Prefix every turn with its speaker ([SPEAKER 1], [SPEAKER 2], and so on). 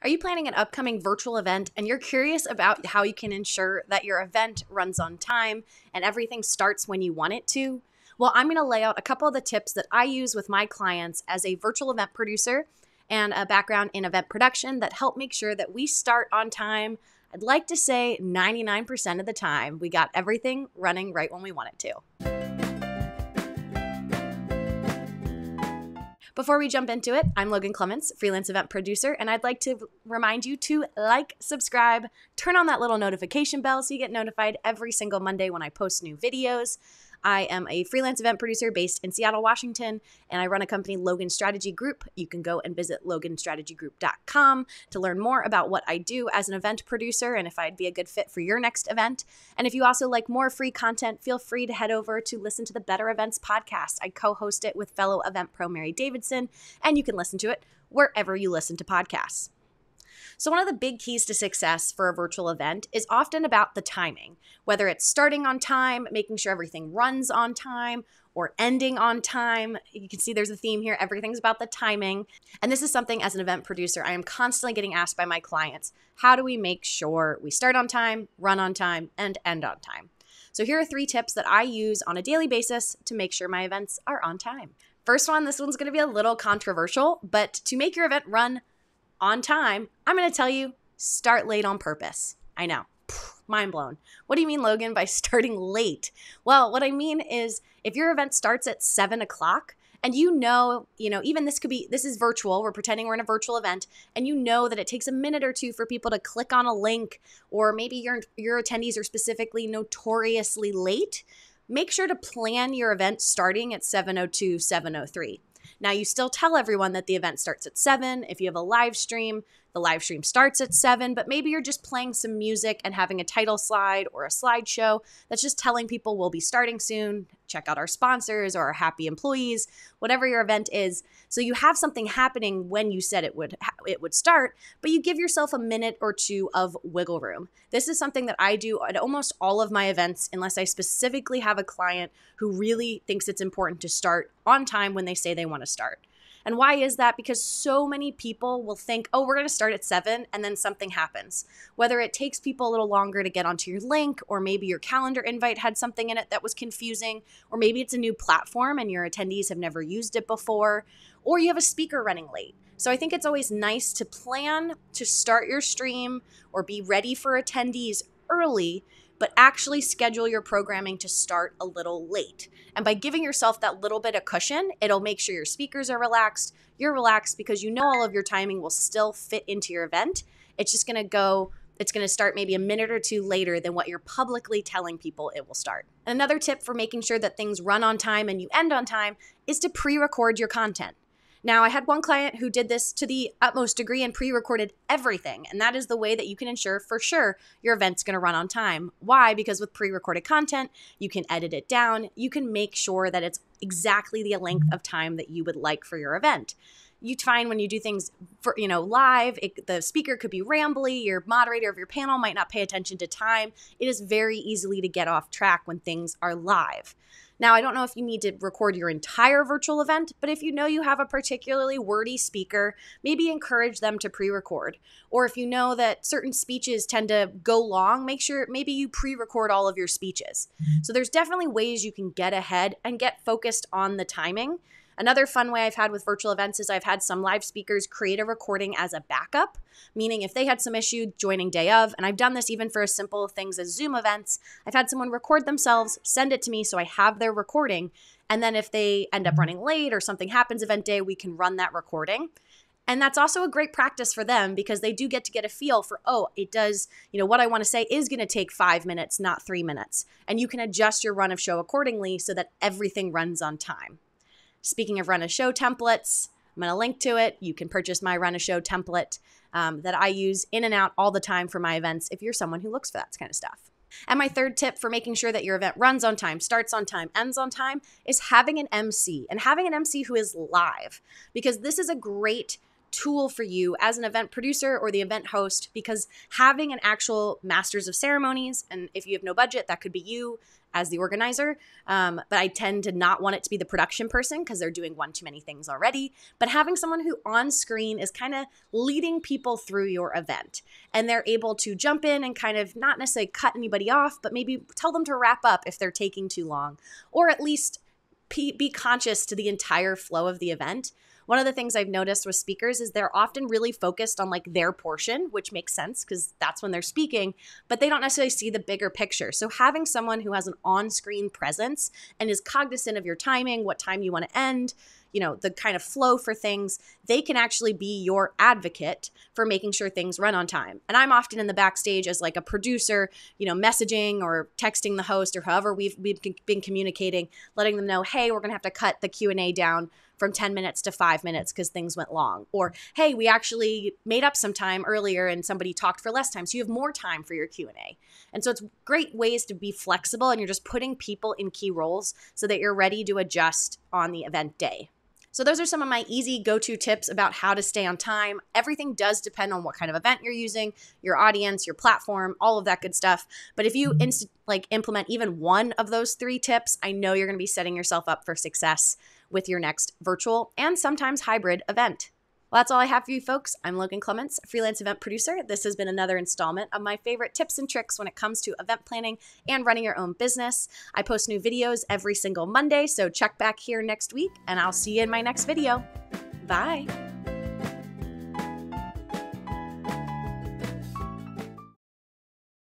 [SPEAKER 1] Are you planning an upcoming virtual event and you're curious about how you can ensure that your event runs on time and everything starts when you want it to? Well, I'm going to lay out a couple of the tips that I use with my clients as a virtual event producer and a background in event production that help make sure that we start on time. I'd like to say 99% of the time, we got everything running right when we want it to. Before we jump into it, I'm Logan Clements, freelance event producer, and I'd like to remind you to like, subscribe, turn on that little notification bell so you get notified every single Monday when I post new videos. I am a freelance event producer based in Seattle, Washington, and I run a company, Logan Strategy Group. You can go and visit loganstrategygroup.com to learn more about what I do as an event producer and if I'd be a good fit for your next event. And if you also like more free content, feel free to head over to listen to the Better Events podcast. I co-host it with fellow event pro Mary Davidson, and you can listen to it wherever you listen to podcasts. So one of the big keys to success for a virtual event is often about the timing, whether it's starting on time, making sure everything runs on time, or ending on time. You can see there's a theme here. Everything's about the timing. And this is something as an event producer, I am constantly getting asked by my clients, how do we make sure we start on time, run on time, and end on time? So here are 3 tips that I use on a daily basis to make sure my events are on time. First one, this one's going to be a little controversial, but to make your event run on time, I'm going to tell you, start late on purpose. I know. Mind blown. What do you mean, Logan, by starting late? Well, what I mean is if your event starts at 7 o'clock and even this is virtual, we're pretending we're in a virtual event, and you know that it takes a minute or two for people to click on a link, or maybe your attendees are specifically notoriously late, make sure to plan your event starting at 7:02, 7:03. Now, you still tell everyone that the event starts at 7. If you have a live stream, the live stream starts at 7, but maybe you're just playing some music and having a title slide or a slideshow that's just telling people we'll be starting soon. Check out our sponsors or our happy employees, whatever your event is. So you have something happening when you said it would start, but you give yourself a minute or two of wiggle room. This is something that I do at almost all of my events, unless I specifically have a client who really thinks it's important to start on time when they say they want to start. And why is that? Because so many people will think, oh, we're going to start at 7, and then something happens. Whether it takes people a little longer to get onto your link, or maybe your calendar invite had something in it that was confusing, or maybe it's a new platform and your attendees have never used it before, or you have a speaker running late. So I think it's always nice to plan to start your stream or be ready for attendees early, but actually schedule your programming to start a little late. And by giving yourself that little bit of cushion, it'll make sure your speakers are relaxed. You're relaxed because you know all of your timing will still fit into your event. It's just going to start maybe a minute or two later than what you're publicly telling people it will start. And another tip for making sure that things run on time and you end on time is to pre-record your content. Now, I had one client who did this to the utmost degree and pre-recorded everything, and that is the way that you can ensure for sure your event's going to run on time. Why? Because with pre-recorded content, you can edit it down. You can make sure that it's exactly the length of time that you would like for your event. You find when you do things live, the speaker could be rambly, your moderator of your panel might not pay attention to time. It is very easily to get off track when things are live. Now, I don't know if you need to record your entire virtual event, but if you know you have a particularly wordy speaker, maybe encourage them to pre-record. Or if you know that certain speeches tend to go long, make sure maybe you pre-record all of your speeches. So there's definitely ways you can get ahead and get focused on the timing. Another fun way I've had with virtual events is I've had some live speakers create a recording as a backup, meaning if they had some issue joining day of, and I've done this even for as simple things as Zoom events, I've had someone record themselves, send it to me so I have their recording, and then if they end up running late or something happens event day, we can run that recording. And that's also a great practice for them because they do get to get a feel for, it does, what I want to say is going to take 5 minutes, not 3 minutes. And you can adjust your run of show accordingly so that everything runs on time. Speaking of run a show templates, I'm going to link to it. You can purchase my run a show template that I use in and out all the time for my events if you're someone who looks for that kind of stuff. And my third tip for making sure that your event runs on time, starts on time, ends on time is having an MC, and having an MC who is live, because this is a great tool for you as an event producer or the event host, because having an actual masters of ceremonies, and if you have no budget, that could be you as the organizer. But I tend to not want it to be the production person because they're doing one too many things already. But having someone who on screen is kind of leading people through your event, and they're able to jump in and kind of not necessarily cut anybody off, but maybe tell them to wrap up if they're taking too long, or at least be conscious to the entire flow of the event. One of the things I've noticed with speakers is they're often really focused on like their portion, which makes sense because that's when they're speaking, but they don't necessarily see the bigger picture. So having someone who has an on-screen presence and is cognizant of your timing, what time you want to end, the kind of flow for things, they can actually be your advocate for making sure things run on time. And I'm often in the backstage as like a producer, messaging or texting the host or however we've been communicating, letting them know, hey, we're going to have to cut the Q&A down from 10 minutes to 5 minutes because things went long. Or, hey, we actually made up some time earlier and somebody talked for less time, so you have more time for your Q&A. And so it's great ways to be flexible, and you're just putting people in key roles so that you're ready to adjust on the event day. So those are some of my easy go-to tips about how to stay on time. Everything does depend on what kind of event you're using, your audience, your platform, all of that good stuff. But if you implement even one of those 3 tips, I know you're going to be setting yourself up for success with your next virtual and sometimes hybrid event. Well, that's all I have for you folks. I'm Logan Clements, freelance event producer. This has been another installment of my favorite tips and tricks when it comes to event planning and running your own business. I post new videos every single Monday, so check back here next week, and I'll see you in my next video. Bye.